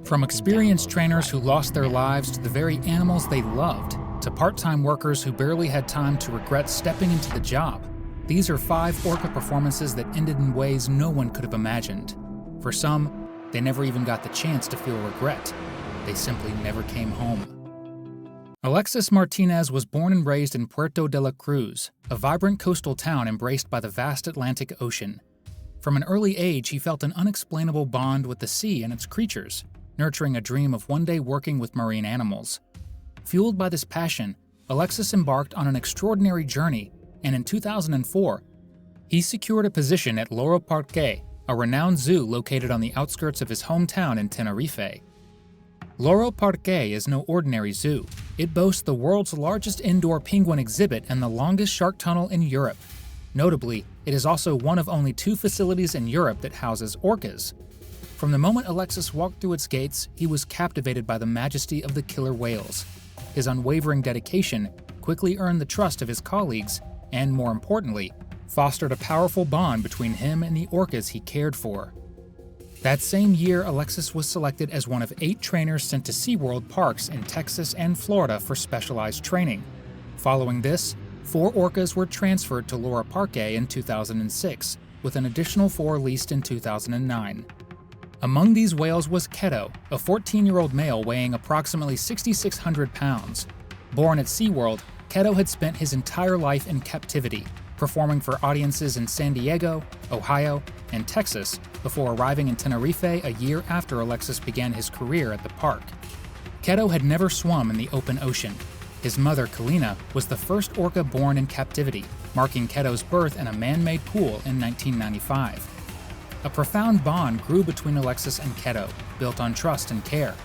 From experienced trainers who lost their lives to the very animals they loved, to part-time workers who barely had time to regret stepping into the job, these are 5 Orca performances that ended in ways no one could have imagined. For some, they never even got the chance to feel regret. They simply never came home. Alexis Martinez was born and raised in Puerto de la Cruz, a vibrant coastal town embraced by the vast Atlantic Ocean. From an early age, he felt an unexplainable bond with the sea and its creatures, nurturing a dream of one day working with marine animals. Fueled by this passion, Alexis embarked on an extraordinary journey, and in 2004, he secured a position at Loro Parque, a renowned zoo located on the outskirts of his hometown in Tenerife. Loro Parque is no ordinary zoo. It boasts the world's largest indoor penguin exhibit and the longest shark tunnel in Europe. Notably, it is also one of only 2 facilities in Europe that houses orcas. From the moment Alexis walked through its gates, he was captivated by the majesty of the killer whales. His unwavering dedication quickly earned the trust of his colleagues and, more importantly, fostered a powerful bond between him and the orcas he cared for. That same year, Alexis was selected as one of 8 trainers sent to SeaWorld parks in Texas and Florida for specialized training. Following this, 4 orcas were transferred to Loro Parque in 2006, with an additional 4 leased in 2009. Among these whales was Keto, a 14-year-old male weighing approximately 6,600 pounds. Born at SeaWorld, Keto had spent his entire life in captivity, performing for audiences in San Diego, Ohio, and Texas before arriving in Tenerife a year after Alexis began his career at the park. Keto had never swum in the open ocean. His mother, Kalina, was the first orca born in captivity, marking Keto's birth in a man-made pool in 1995. A profound bond grew between Alexis and Keto, built on trust and care.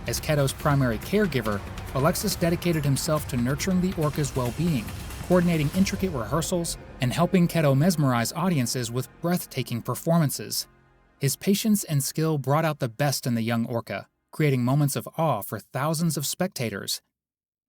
As Keto's primary caregiver, Alexis dedicated himself to nurturing the orca's well-being, coordinating intricate rehearsals, and helping Keto mesmerize audiences with breathtaking performances. His patience and skill brought out the best in the young orca, creating moments of awe for thousands of spectators.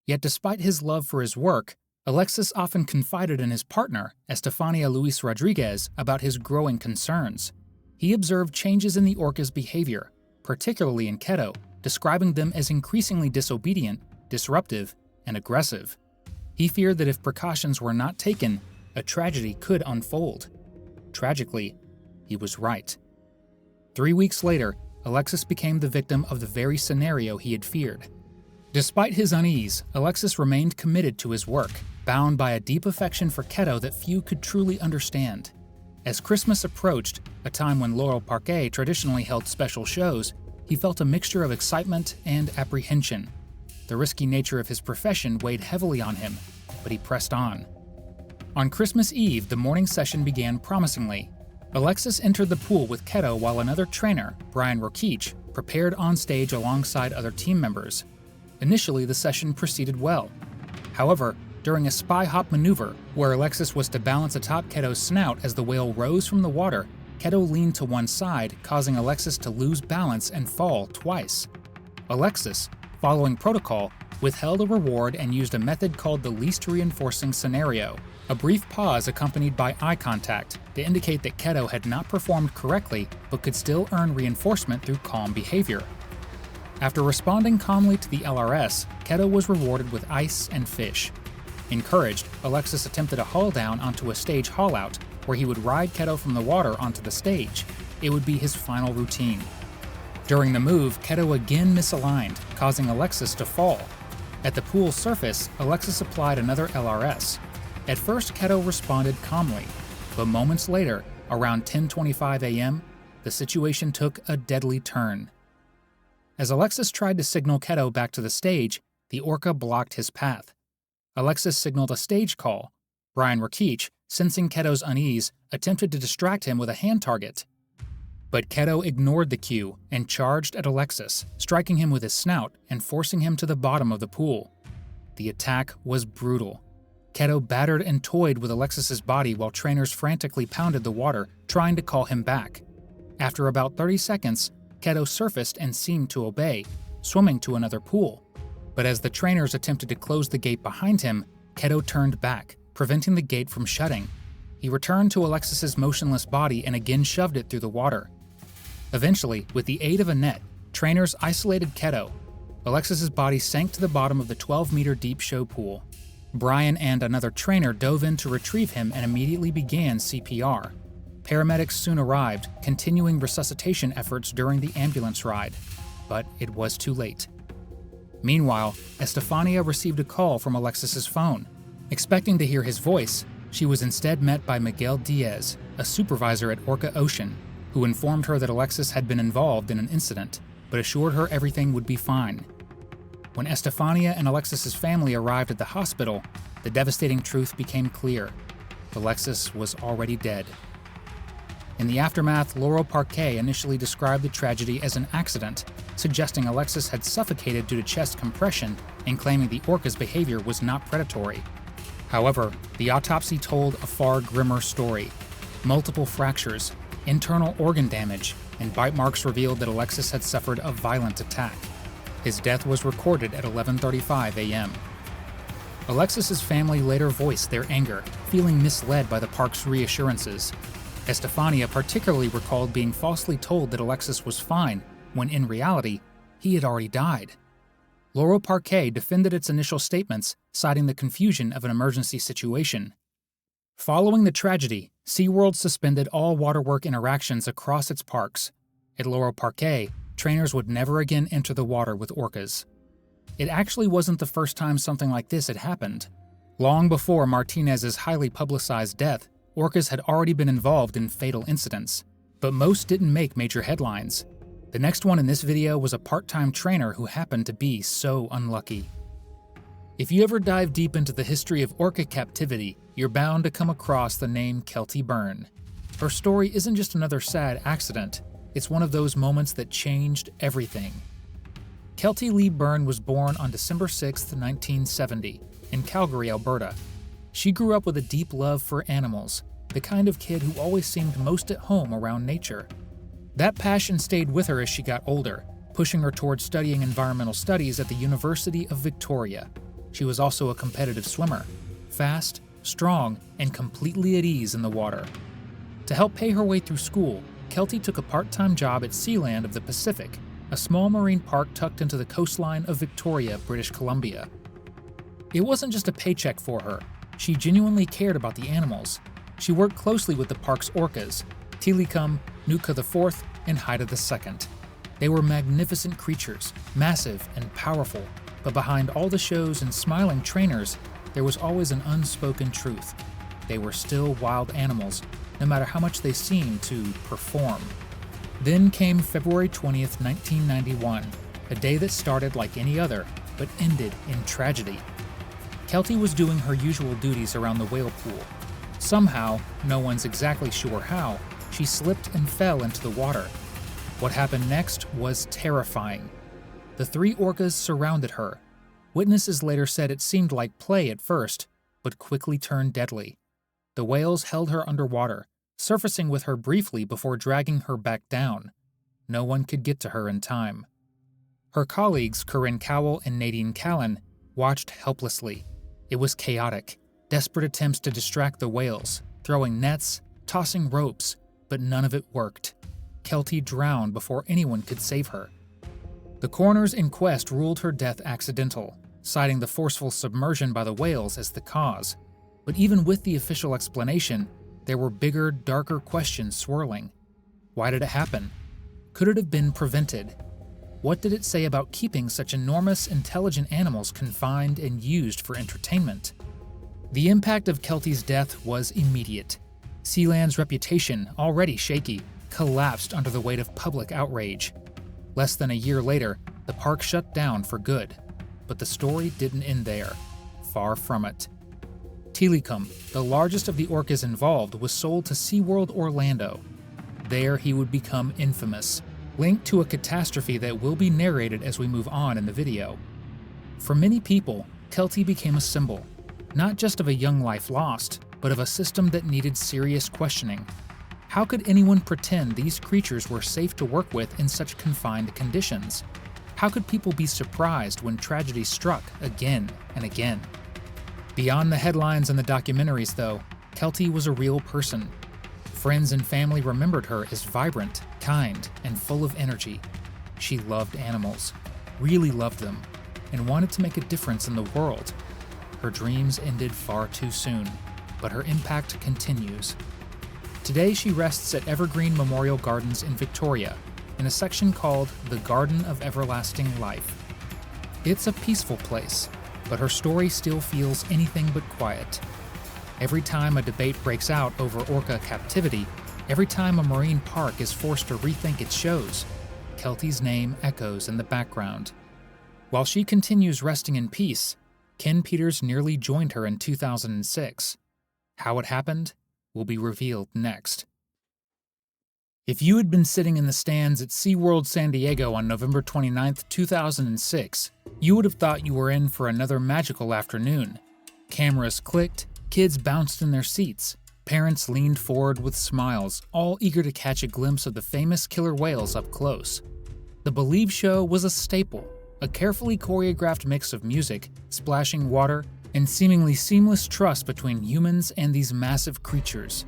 Yet despite his love for his work, Alexis often confided in his partner, Estefania Luis Rodriguez, about his growing concerns. He observed changes in the orca's behavior, particularly in Keto, describing them as increasingly disobedient, disruptive, and aggressive. He feared that if precautions were not taken, a tragedy could unfold. Tragically, he was right. 3 weeks later, Alexis became the victim of the very scenario he had feared. Despite his unease, Alexis remained committed to his work, bound by a deep affection for Keto that few could truly understand. As Christmas approached, a time when Loro Parque traditionally held special shows, he felt a mixture of excitement and apprehension. The risky nature of his profession weighed heavily on him, but he pressed on. On Christmas Eve, the morning session began promisingly. Alexis entered the pool with Keto while another trainer, Brian Rokeach, prepared on stage alongside other team members. Initially, the session proceeded well. However, during a spy hop maneuver, where Alexis was to balance atop Keto's snout as the whale rose from the water, Keto leaned to one side, causing Alexis to lose balance and fall twice. Alexis, following protocol, withheld a reward and used a method called the least reinforcing scenario, a brief pause accompanied by eye contact to indicate that Keto had not performed correctly but could still earn reinforcement through calm behavior. After responding calmly to the LRS, Keto was rewarded with ice and fish. Encouraged, Alexis attempted a haul down onto a stage haul-out, where he would ride Keto from the water onto the stage. It would be his final routine. During the move, Keto again misaligned, causing Alexis to fall. At the pool's surface, Alexis applied another LRS. At first, Keto responded calmly, but moments later, around 10:25 a.m., the situation took a deadly turn. As Alexis tried to signal Keto back to the stage, the orca blocked his path. Alexis signaled a stage call. Brian Rokeach, sensing Keto's unease, attempted to distract him with a hand target. But Keto ignored the cue and charged at Alexis, striking him with his snout and forcing him to the bottom of the pool. The attack was brutal. Keto battered and toyed with Alexis's body while trainers frantically pounded the water, trying to call him back. After about 30 seconds, Keto surfaced and seemed to obey, swimming to another pool. But as the trainers attempted to close the gate behind him, Keto turned back, preventing the gate from shutting. He returned to Alexis's motionless body and again shoved it through the water. Eventually, with the aid of a net, trainers isolated Keto. Alexis's body sank to the bottom of the 12-meter deep show pool. Brian and another trainer dove in to retrieve him and immediately began CPR. Paramedics soon arrived, continuing resuscitation efforts during the ambulance ride. But it was too late. Meanwhile, Estefania received a call from Alexis's phone. Expecting to hear his voice, she was instead met by Miguel Diaz, a supervisor at Orca Ocean, who informed her that Alexis had been involved in an incident, but assured her everything would be fine. When Estefania and Alexis's family arrived at the hospital, the devastating truth became clear. Alexis was already dead. In the aftermath, Laurel Parquet initially described the tragedy as an accident, suggesting Alexis had suffocated due to chest compression and claiming the orca's behavior was not predatory. However, the autopsy told a far grimmer story. Multiple fractures, internal organ damage, and bite marks revealed that Alexis had suffered a violent attack. His death was recorded at 11:35 a.m. Alexis's family later voiced their anger, feeling misled by the park's reassurances. Estefania particularly recalled being falsely told that Alexis was fine, when in reality, he had already died. Laurel Parquet defended its initial statements, citing the confusion of an emergency situation. Following the tragedy, SeaWorld suspended all waterwork interactions across its parks. At Laurel Parquet, trainers would never again enter the water with orcas. It actually wasn't the first time something like this had happened. Long before Martinez's highly publicized death, orcas had already been involved in fatal incidents, but most didn't make major headlines. The next one in this video was a part-time trainer who happened to be so unlucky. If you ever dive deep into the history of orca captivity, you're bound to come across the name Kelty Byrne. Her story isn't just another sad accident, it's one of those moments that changed everything. Kelty Lee Byrne was born on December 6, 1970, in Calgary, Alberta. She grew up with a deep love for animals, the kind of kid who always seemed most at home around nature. That passion stayed with her as she got older, pushing her towards studying environmental studies at the University of Victoria. She was also a competitive swimmer, fast, strong, and completely at ease in the water. To help pay her way through school, Kelty took a part-time job at Sealand of the Pacific, a small marine park tucked into the coastline of Victoria, British Columbia. It wasn't just a paycheck for her. She genuinely cared about the animals. She worked closely with the park's orcas, Tilikum, Nuka IV, and Haida II. They were magnificent creatures, massive and powerful, but behind all the shows and smiling trainers, there was always an unspoken truth. They were still wild animals, no matter how much they seemed to perform. Then came February 20th, 1991, a day that started like any other, but ended in tragedy. Kelty was doing her usual duties around the whale pool. Somehow, no one's exactly sure how, she slipped and fell into the water. What happened next was terrifying. The three orcas surrounded her. Witnesses later said it seemed like play at first, but quickly turned deadly. The whales held her underwater, surfacing with her briefly before dragging her back down. No one could get to her in time. Her colleagues, Corinne Cowell and Nadine Callan, watched helplessly. It was chaotic, desperate attempts to distract the whales, throwing nets, tossing ropes, but none of it worked. Kelty drowned before anyone could save her. The coroner's inquest ruled her death accidental, citing the forceful submersion by the whales as the cause. But even with the official explanation, there were bigger, darker questions swirling. Why did it happen? Could it have been prevented? What did it say about keeping such enormous, intelligent animals confined and used for entertainment? The impact of Kelty's death was immediate. Sealand's reputation, already shaky, collapsed under the weight of public outrage. Less than a year later, the park shut down for good. But the story didn't end there. Far from it. Tilikum, the largest of the orcas involved, was sold to SeaWorld Orlando. There he would become infamous, linked to a catastrophe that will be narrated as we move on in the video. For many people, Kelty became a symbol, not just of a young life lost, but of a system that needed serious questioning. How could anyone pretend these creatures were safe to work with in such confined conditions? How could people be surprised when tragedy struck again and again? Beyond the headlines and the documentaries, though, Kelty was a real person. Friends and family remembered her as vibrant, kind, and full of energy. She loved animals, really loved them, and wanted to make a difference in the world. Her dreams ended far too soon, but her impact continues. Today she rests at Evergreen Memorial Gardens in Victoria, in a section called the Garden of Everlasting Life. It's a peaceful place, but her story still feels anything but quiet. Every time a debate breaks out over orca captivity, every time a marine park is forced to rethink its shows, Kelty's name echoes in the background. While she continues resting in peace, Ken Peters nearly joined her in 2006. How it happened will be revealed next. If you had been sitting in the stands at SeaWorld San Diego on November 29, 2006, you would have thought you were in for another magical afternoon. Cameras clicked, kids bounced in their seats, parents leaned forward with smiles, all eager to catch a glimpse of the famous killer whales up close. The Believe show was a staple, a carefully choreographed mix of music, splashing water, and seemingly seamless trust between humans and these massive creatures.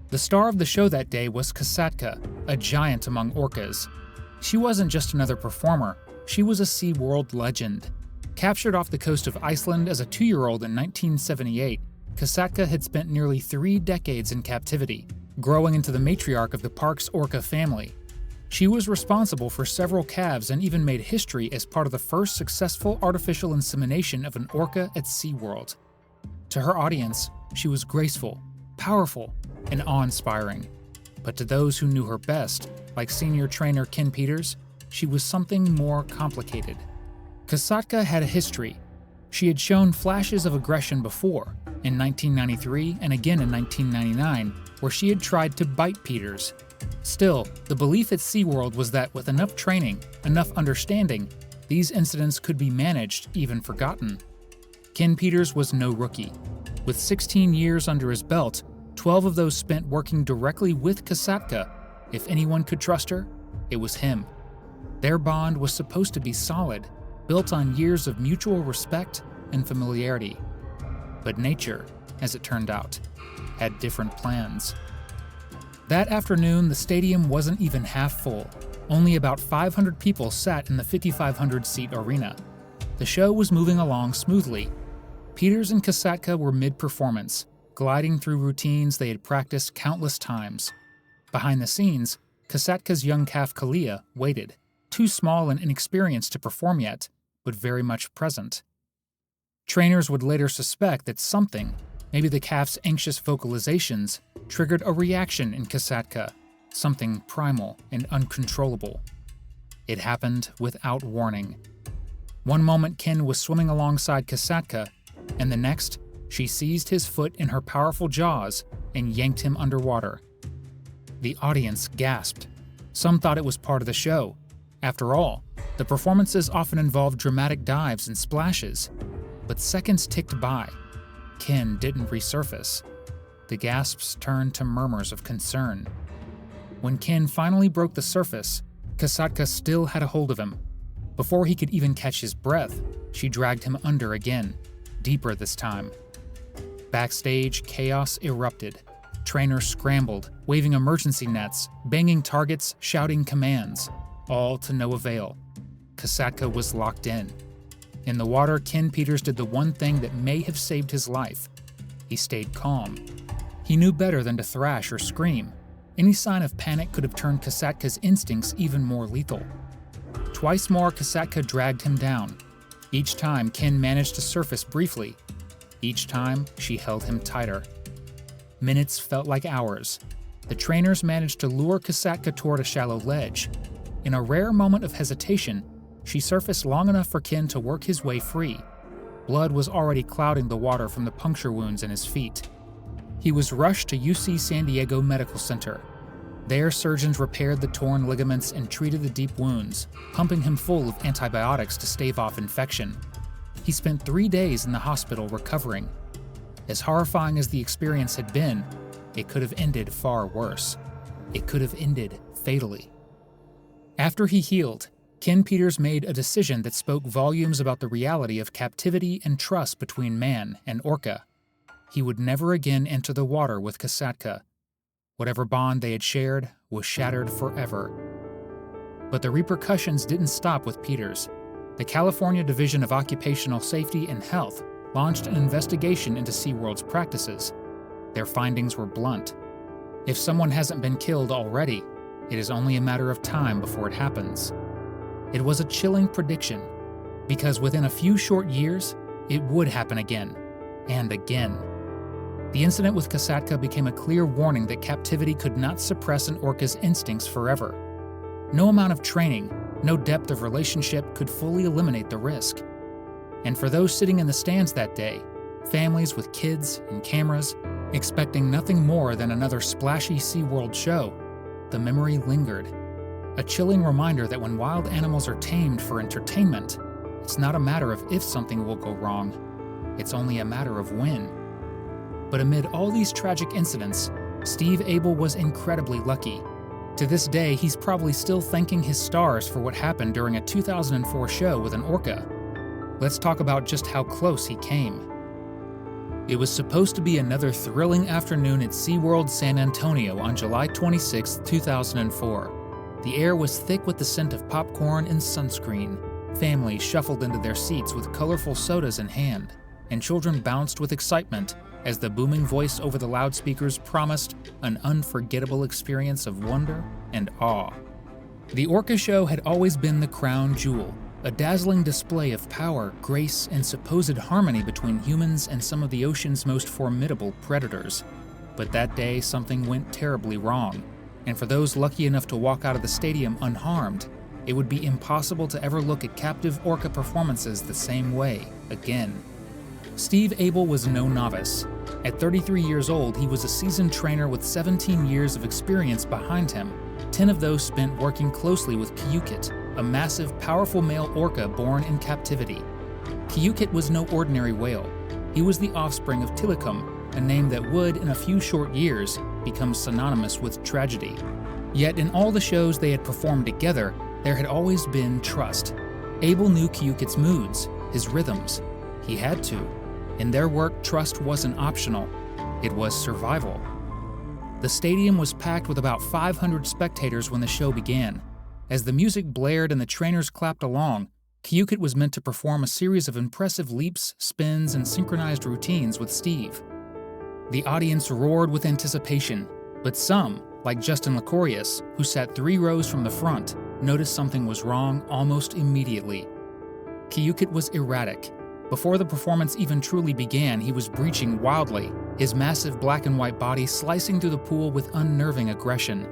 The star of the show that day was Kasatka, a giant among orcas. She wasn't just another performer, she was a SeaWorld legend. Captured off the coast of Iceland as a 2-year-old in 1978, Kasatka had spent nearly 3 decades in captivity, growing into the matriarch of the park's orca family. She was responsible for several calves and even made history as part of the first successful artificial insemination of an orca at SeaWorld. To her audience, she was graceful, powerful, and awe-inspiring. But to those who knew her best, like senior trainer Ken Peters, she was something more complicated. Kasatka had a history. She had shown flashes of aggression before, in 1993 and again in 1999, where she had tried to bite Peters. Still, the belief at SeaWorld was that with enough training, enough understanding, these incidents could be managed, even forgotten. Ken Peters was no rookie. With 16 years under his belt, 12 of those spent working directly with Kasatka. If anyone could trust her, it was him. Their bond was supposed to be solid, built on years of mutual respect and familiarity. But nature, as it turned out, had different plans. That afternoon, the stadium wasn't even half full. Only about 500 people sat in the 5,500-seat arena. The show was moving along smoothly. Peters and Kasatka were mid-performance, gliding through routines they had practiced countless times. Behind the scenes, Kasatka's young calf Kalia waited, too small and inexperienced to perform yet, but very much present. Trainers would later suspect that something, maybe the calf's anxious vocalizations, triggered a reaction in Kasatka, something primal and uncontrollable. It happened without warning. One moment Ken was swimming alongside Kasatka, and the next, she seized his foot in her powerful jaws and yanked him underwater. The audience gasped. Some thought it was part of the show. After all, the performances often involved dramatic dives and splashes. But seconds ticked by. Ken didn't resurface. The gasps turned to murmurs of concern. When Ken finally broke the surface, Kasatka still had a hold of him. Before he could even catch his breath, she dragged him under again, deeper this time. Backstage, chaos erupted. Trainers scrambled, waving emergency nets, banging targets, shouting commands, all to no avail. Kasatka was locked in. In the water, Ken Peters did the one thing that may have saved his life. He stayed calm. He knew better than to thrash or scream. Any sign of panic could have turned Kasatka's instincts even more lethal. Twice more, Kasatka dragged him down. Each time, Ken managed to surface briefly. Each time, she held him tighter. Minutes felt like hours. The trainers managed to lure Kasatka toward a shallow ledge. In a rare moment of hesitation, she surfaced long enough for Ken to work his way free. Blood was already clouding the water from the puncture wounds in his feet. He was rushed to UC San Diego Medical Center. There, surgeons repaired the torn ligaments and treated the deep wounds, pumping him full of antibiotics to stave off infection. He spent 3 days in the hospital recovering. As horrifying as the experience had been, it could have ended far worse. It could have ended fatally. After he healed, Ken Peters made a decision that spoke volumes about the reality of captivity and trust between man and orca. He would never again enter the water with Kasatka. Whatever bond they had shared was shattered forever. But the repercussions didn't stop with Peters. The California Division of Occupational Safety and Health launched an investigation into SeaWorld's practices. Their findings were blunt. If someone hasn't been killed already, it is only a matter of time before it happens. It was a chilling prediction, because within a few short years, it would happen again, and again. The incident with Kasatka became a clear warning that captivity could not suppress an orca's instincts forever. No amount of training, no depth of relationship could fully eliminate the risk. And for those sitting in the stands that day, families with kids and cameras, expecting nothing more than another splashy SeaWorld show, the memory lingered. A chilling reminder that when wild animals are tamed for entertainment, it's not a matter of if something will go wrong, it's only a matter of when. But amid all these tragic incidents, Steve Abel was incredibly lucky. To this day, he's probably still thanking his stars for what happened during a 2004 show with an orca. Let's talk about just how close he came. It was supposed to be another thrilling afternoon at SeaWorld San Antonio on July 26, 2004. The air was thick with the scent of popcorn and sunscreen. Families shuffled into their seats with colorful sodas in hand, and children bounced with excitement as the booming voice over the loudspeakers promised an unforgettable experience of wonder and awe. The Orca show had always been the crown jewel, a dazzling display of power, grace, and supposed harmony between humans and some of the ocean's most formidable predators. But that day, something went terribly wrong, and for those lucky enough to walk out of the stadium unharmed, it would be impossible to ever look at captive orca performances the same way again. Steve Abel was no novice. At 33 years old, he was a seasoned trainer with 17 years of experience behind him, 10 of those spent working closely with Kyukit, a massive, powerful male orca born in captivity. Kyukit was no ordinary whale. He was the offspring of Tilikum, a name that would, in a few short years, become synonymous with tragedy. Yet in all the shows they had performed together, there had always been trust. Abel knew Kyukit's moods, his rhythms. He had to. In their work, trust wasn't optional. It was survival. The stadium was packed with about 500 spectators when the show began. As the music blared and the trainers clapped along, Kyukit was meant to perform a series of impressive leaps, spins, and synchronized routines with Steve. The audience roared with anticipation, but some, like Justin Licorius, who sat 3 rows from the front, noticed something was wrong almost immediately. Kyukit was erratic. Before the performance even truly began, he was breaching wildly, his massive black and white body slicing through the pool with unnerving aggression.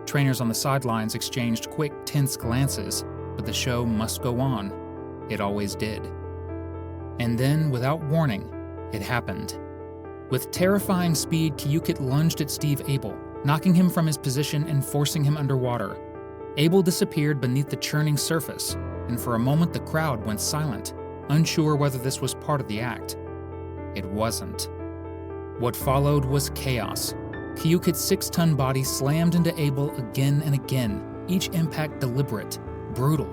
Trainers on the sidelines exchanged quick, tense glances, but the show must go on. It always did. And then, without warning, it happened. With terrifying speed, Kyukit lunged at Steve Abel, knocking him from his position and forcing him underwater. Abel disappeared beneath the churning surface, and for a moment the crowd went silent, unsure whether this was part of the act. It wasn't. What followed was chaos. Kyukit's 6-ton body slammed into Abel again and again, each impact deliberate, brutal.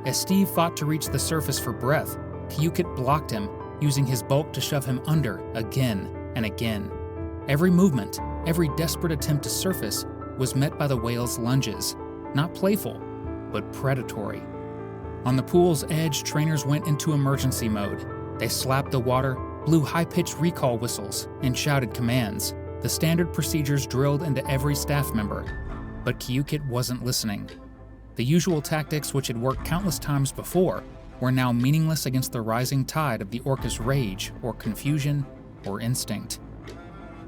As Steve fought to reach the surface for breath, Kyukit blocked him, using his bulk to shove him under again and again. Every movement, every desperate attempt to surface, was met by the whale's lunges, not playful, but predatory. On the pool's edge, trainers went into emergency mode. They slapped the water, blew high-pitched recall whistles, and shouted commands, the standard procedures drilled into every staff member. But Kyukit wasn't listening. The usual tactics, which had worked countless times before, were now meaningless against the rising tide of the orca's rage, or confusion, or instinct.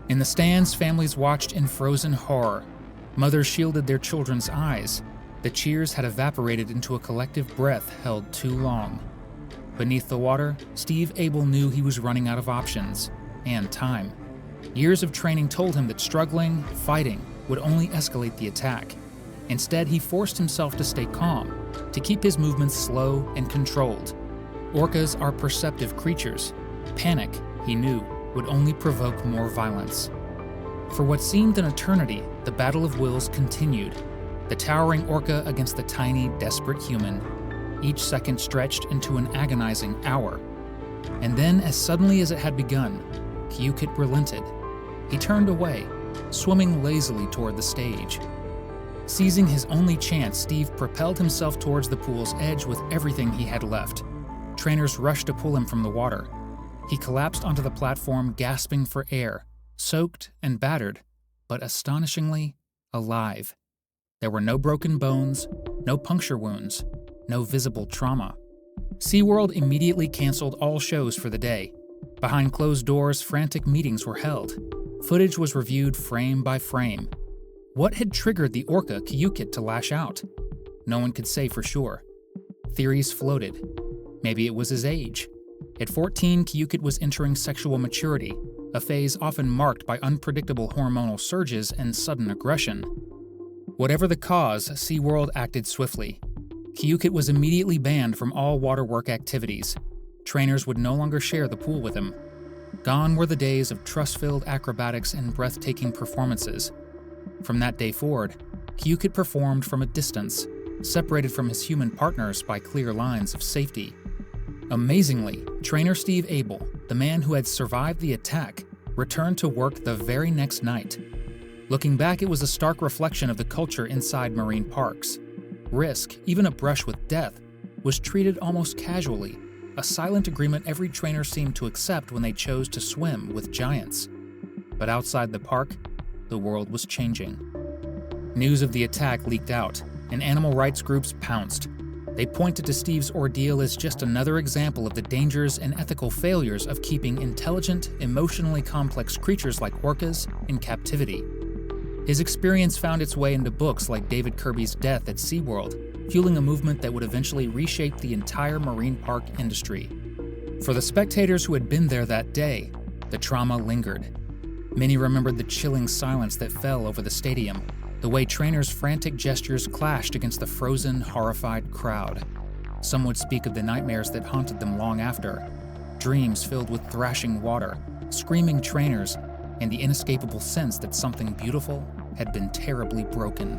In the stands, families watched in frozen horror. Mothers shielded their children's eyes. The cheers had evaporated into a collective breath held too long. Beneath the water, Steve Abel knew he was running out of options and time. Years of training told him that struggling, fighting, would only escalate the attack. Instead, he forced himself to stay calm, to keep his movements slow and controlled. Orcas are perceptive creatures. Panic, he knew, would only provoke more violence. For what seemed an eternity, the battle of wills continued. The towering orca against the tiny, desperate human. Each second stretched into an agonizing hour. And then, as suddenly as it had begun, Kyukit relented. He turned away, swimming lazily toward the stage. Seizing his only chance, Steve propelled himself towards the pool's edge with everything he had left. Trainers rushed to pull him from the water. He collapsed onto the platform, gasping for air, soaked and battered, but astonishingly alive. There were no broken bones, no puncture wounds, no visible trauma. SeaWorld immediately canceled all shows for the day. Behind closed doors, frantic meetings were held. Footage was reviewed frame by frame. What had triggered the orca Kyukit to lash out? No one could say for sure. Theories floated. Maybe it was his age. At 14, Kyukit was entering sexual maturity, a phase often marked by unpredictable hormonal surges and sudden aggression. Whatever the cause, SeaWorld acted swiftly. Kyukit was immediately banned from all waterwork activities. Trainers would no longer share the pool with him. Gone were the days of trust-filled acrobatics and breathtaking performances. From that day forward, Kyukit performed from a distance, separated from his human partners by clear lines of safety. Amazingly, trainer Steve Abel, the man who had survived the attack, returned to work the very next night. Looking back, it was a stark reflection of the culture inside marine parks. Risk, even a brush with death, was treated almost casually, a silent agreement every trainer seemed to accept when they chose to swim with giants. But outside the park, the world was changing. News of the attack leaked out, and animal rights groups pounced. They pointed to Steve's ordeal as just another example of the dangers and ethical failures of keeping intelligent, emotionally complex creatures like orcas in captivity. His experience found its way into books like David Kirby's Death at SeaWorld, fueling a movement that would eventually reshape the entire marine park industry. For the spectators who had been there that day, the trauma lingered. Many remembered the chilling silence that fell over the stadium, the way trainers' frantic gestures clashed against the frozen, horrified crowd. Some would speak of the nightmares that haunted them long after, dreams filled with thrashing water, screaming trainers, and the inescapable sense that something beautiful had been terribly broken.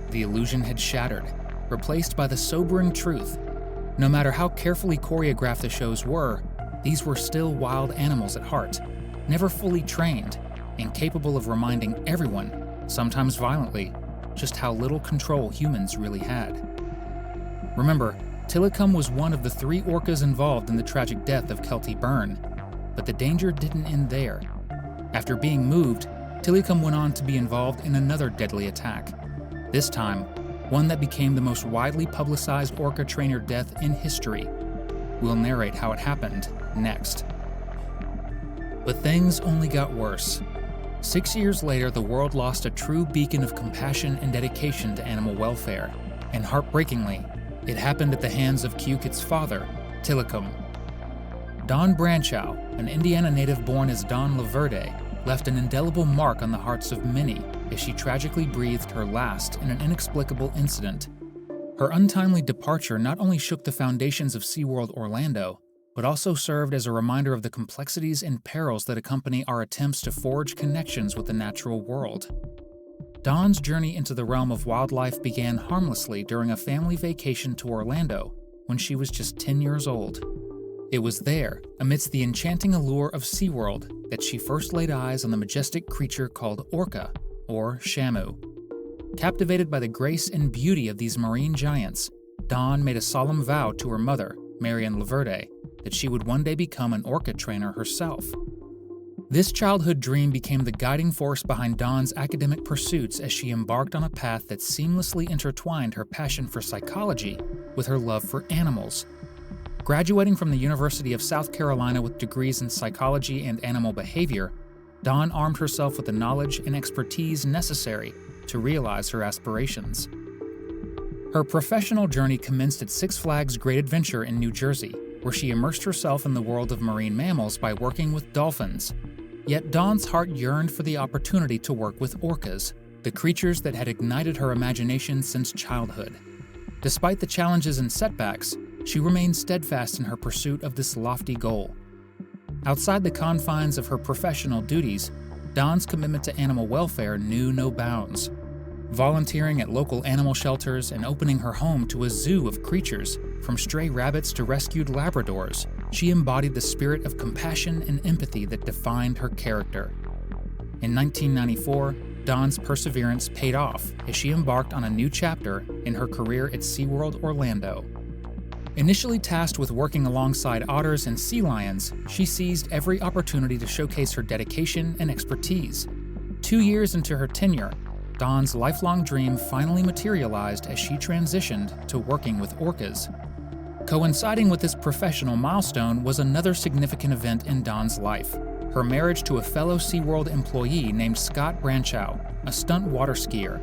The illusion had shattered, replaced by the sobering truth. No matter how carefully choreographed the shows were, these were still wild animals at heart, never fully trained, and capable of reminding everyone, sometimes violently, just how little control humans really had. Remember, Tilikum was one of the 3 orcas involved in the tragic death of Kelty Byrne, but the danger didn't end there. After being moved, Tilikum went on to be involved in another deadly attack. This time, one that became the most widely publicized orca trainer death in history. We'll narrate how it happened next. But things only got worse. 6 years later, the world lost a true beacon of compassion and dedication to animal welfare, and heartbreakingly, it happened at the hands of Kyukit's father, Tilikum. Don Branchow, an Indiana native born as Don Laverde, left an indelible mark on the hearts of many as she tragically breathed her last in an inexplicable incident. Her untimely departure not only shook the foundations of SeaWorld Orlando, but also served as a reminder of the complexities and perils that accompany our attempts to forge connections with the natural world. Dawn's journey into the realm of wildlife began harmlessly during a family vacation to Orlando when she was just 10 years old. It was there, amidst the enchanting allure of SeaWorld, that she first laid eyes on the majestic creature called Orca, or Shamu. Captivated by the grace and beauty of these marine giants, Dawn made a solemn vow to her mother, Marian Laverde, that she would one day become an orca trainer herself. This childhood dream became the guiding force behind Dawn's academic pursuits as she embarked on a path that seamlessly intertwined her passion for psychology with her love for animals. Graduating from the University of South Carolina with degrees in psychology and animal behavior, Dawn armed herself with the knowledge and expertise necessary to realize her aspirations. Her professional journey commenced at Six Flags Great Adventure in New Jersey, where she immersed herself in the world of marine mammals by working with dolphins. Yet Dawn's heart yearned for the opportunity to work with orcas, the creatures that had ignited her imagination since childhood. Despite the challenges and setbacks, she remained steadfast in her pursuit of this lofty goal. Outside the confines of her professional duties, Dawn's commitment to animal welfare knew no bounds. Volunteering at local animal shelters and opening her home to a zoo of creatures, from stray rabbits to rescued Labradors, she embodied the spirit of compassion and empathy that defined her character. In 1994, Dawn's perseverance paid off as she embarked on a new chapter in her career at SeaWorld Orlando. Initially tasked with working alongside otters and sea lions, she seized every opportunity to showcase her dedication and expertise. 2 years into her tenure, Dawn's lifelong dream finally materialized as she transitioned to working with orcas. Coinciding with this professional milestone was another significant event in Dawn's life: her marriage to a fellow SeaWorld employee named Scott Branchow, a stunt water skier.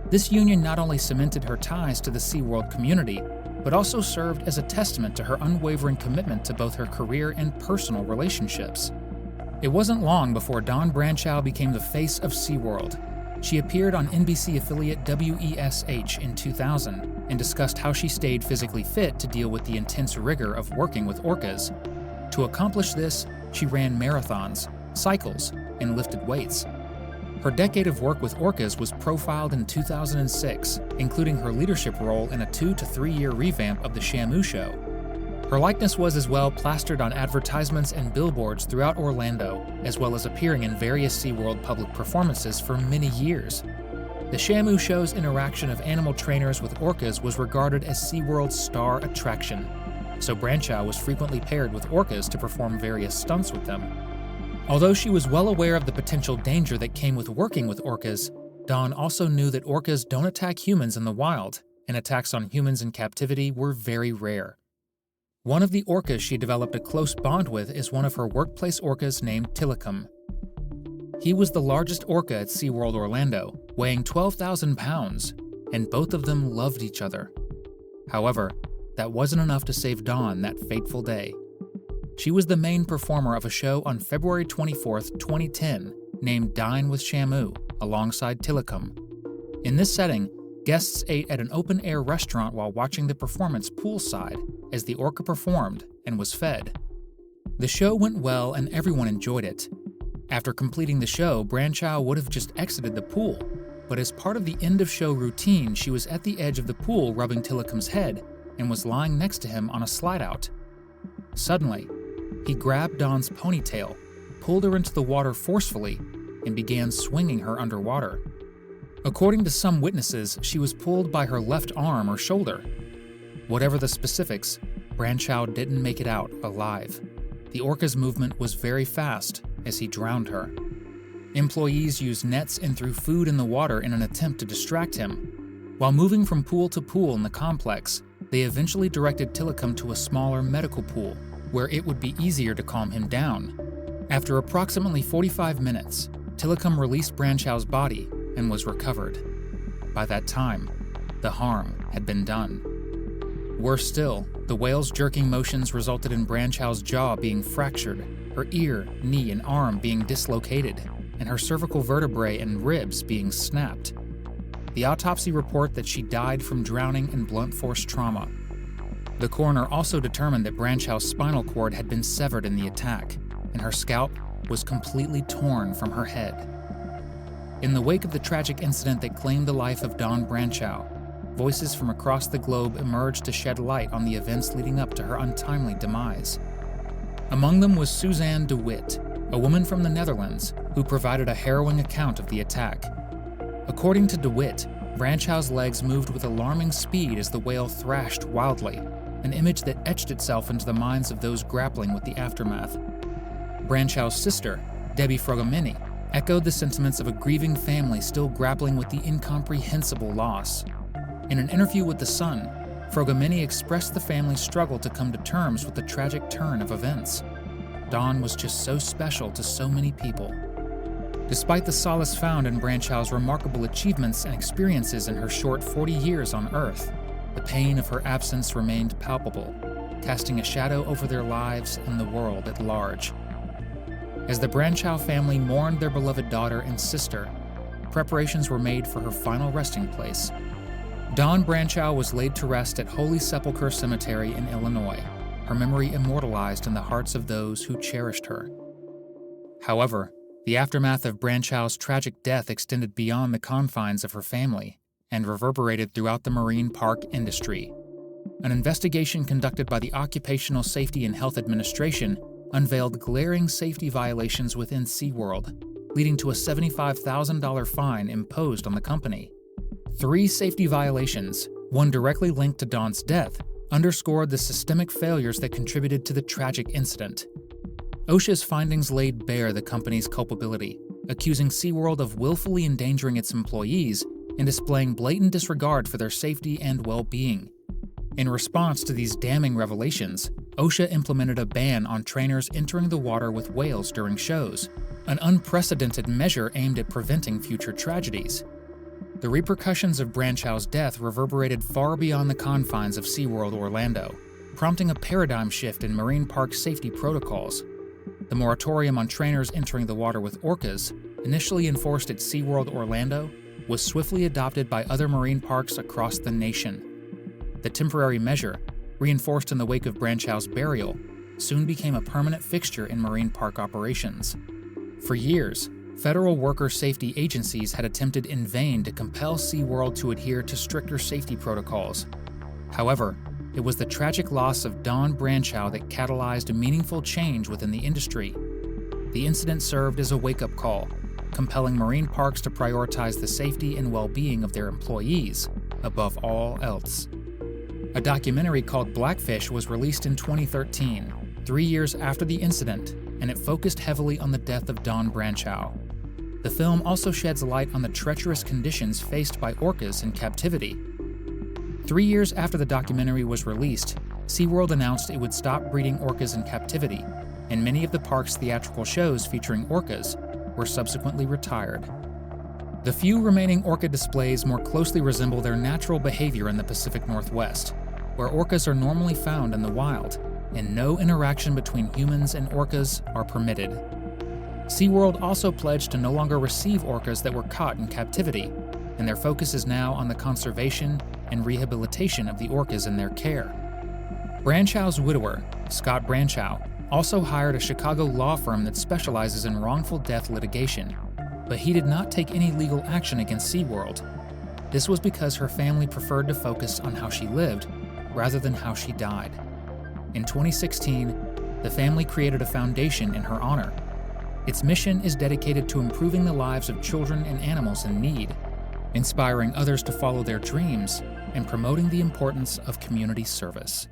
This union not only cemented her ties to the SeaWorld community, but also served as a testament to her unwavering commitment to both her career and personal relationships. It wasn't long before Dawn Branchow became the face of SeaWorld. She appeared on NBC affiliate WESH in 2000 and discussed how she stayed physically fit to deal with the intense rigor of working with orcas. To accomplish this, she ran marathons, cycles, and lifted weights. Her decade of work with orcas was profiled in 2006, including her leadership role in a 2 to 3 year revamp of the Shamu Show. Her likeness was as well plastered on advertisements and billboards throughout Orlando, as well as appearing in various SeaWorld public performances for many years. The Shamu Show's interaction of animal trainers with orcas was regarded as SeaWorld's star attraction, so Branchow was frequently paired with orcas to perform various stunts with them. Although she was well aware of the potential danger that came with working with orcas, Dawn also knew that orcas don't attack humans in the wild, and attacks on humans in captivity were very rare. One of the orcas she developed a close bond with is one of her workplace orcas named Tilikum. He was the largest orca at SeaWorld Orlando, weighing 12,000 pounds, and both of them loved each other. However, that wasn't enough to save Dawn that fateful day. She was the main performer of a show on February 24, 2010, named Dine with Shamu, alongside Tilikum. In this setting, guests ate at an open-air restaurant while watching the performance poolside as the orca performed and was fed. The show went well and everyone enjoyed it. After completing the show, Branchow would have just exited the pool, but as part of the end-of-show routine, she was at the edge of the pool rubbing Tilikum's head and was lying next to him on a slide-out. Suddenly, he grabbed Dawn's ponytail, pulled her into the water forcefully, and began swinging her underwater. According to some witnesses, she was pulled by her left arm or shoulder. Whatever the specifics, Branchow didn't make it out alive. The orca's movement was very fast as he drowned her. Employees used nets and threw food in the water in an attempt to distract him. While moving from pool to pool in the complex, they eventually directed Tilikum to a smaller medical pool, where it would be easier to calm him down. After approximately 45 minutes, Tilikum released Branchow's body and was recovered. By that time, the harm had been done. Worse still, the whale's jerking motions resulted in Branchow's jaw being fractured, her ear, knee, and arm being dislocated, and her cervical vertebrae and ribs being snapped. The autopsy report that she died from drowning and blunt force trauma. The coroner also determined that Branchow's spinal cord had been severed in the attack, and her scalp was completely torn from her head. In the wake of the tragic incident that claimed the life of Dawn Branchow, voices from across the globe emerged to shed light on the events leading up to her untimely demise. Among them was Suzanne de Wit, a woman from the Netherlands, who provided a harrowing account of the attack. According to de Wit, Branchow's legs moved with alarming speed as the whale thrashed wildly, an image that etched itself into the minds of those grappling with the aftermath. Branchow's sister, Debbie Frogomeni, echoed the sentiments of a grieving family still grappling with the incomprehensible loss. In an interview with The Sun, Frogomeni expressed the family's struggle to come to terms with the tragic turn of events. Dawn was just so special to so many people. Despite the solace found in Branchow's remarkable achievements and experiences in her short 40 years on Earth, the pain of her absence remained palpable, casting a shadow over their lives and the world at large. As the Branchow family mourned their beloved daughter and sister, preparations were made for her final resting place. Dawn Branchow was laid to rest at Holy Sepulchre Cemetery in Illinois, her memory immortalized in the hearts of those who cherished her. However, the aftermath of Branchow's tragic death extended beyond the confines of her family and reverberated throughout the marine park industry. An investigation conducted by the Occupational Safety and Health Administration unveiled glaring safety violations within SeaWorld. leading to a $75,000 fine imposed on the company. 3 safety violations, one directly linked to Dawn's death, underscored the systemic failures that contributed to the tragic incident. OSHA's findings laid bare the company's culpability, accusing SeaWorld of willfully endangering its employees and displaying blatant disregard for their safety and well-being. In response to these damning revelations, OSHA implemented a ban on trainers entering the water with whales during shows, an unprecedented measure aimed at preventing future tragedies. The repercussions of Branchow's death reverberated far beyond the confines of SeaWorld Orlando, prompting a paradigm shift in marine park safety protocols. The moratorium on trainers entering the water with orcas, initially enforced at SeaWorld Orlando, was swiftly adopted by other marine parks across the nation. The temporary measure, reinforced in the wake of Branchow's burial, soon became a permanent fixture in marine park operations. For years, federal worker safety agencies had attempted in vain to compel SeaWorld to adhere to stricter safety protocols. However, it was the tragic loss of Dawn Branchow that catalyzed a meaningful change within the industry. The incident served as a wake-up call, compelling marine parks to prioritize the safety and well-being of their employees above all else. A documentary called Blackfish was released in 2013, 3 years after the incident, and it focused heavily on the death of Dawn Branchow. The film also sheds light on the treacherous conditions faced by orcas in captivity. 3 years after the documentary was released, SeaWorld announced it would stop breeding orcas in captivity, and many of the park's theatrical shows featuring orcas were subsequently retired. The few remaining orca displays more closely resemble their natural behavior in the Pacific Northwest, where orcas are normally found in the wild, and no interaction between humans and orcas are permitted. SeaWorld also pledged to no longer receive orcas that were caught in captivity, and their focus is now on the conservation and rehabilitation of the orcas in their care. Branchow's widower, Scott Branchow, also hired a Chicago law firm that specializes in wrongful death litigation, but he did not take any legal action against SeaWorld. This was because her family preferred to focus on how she lived rather than how she died. In 2016, the family created a foundation in her honor. Its mission is dedicated to improving the lives of children and animals in need, inspiring others to follow their dreams, and promoting the importance of community service.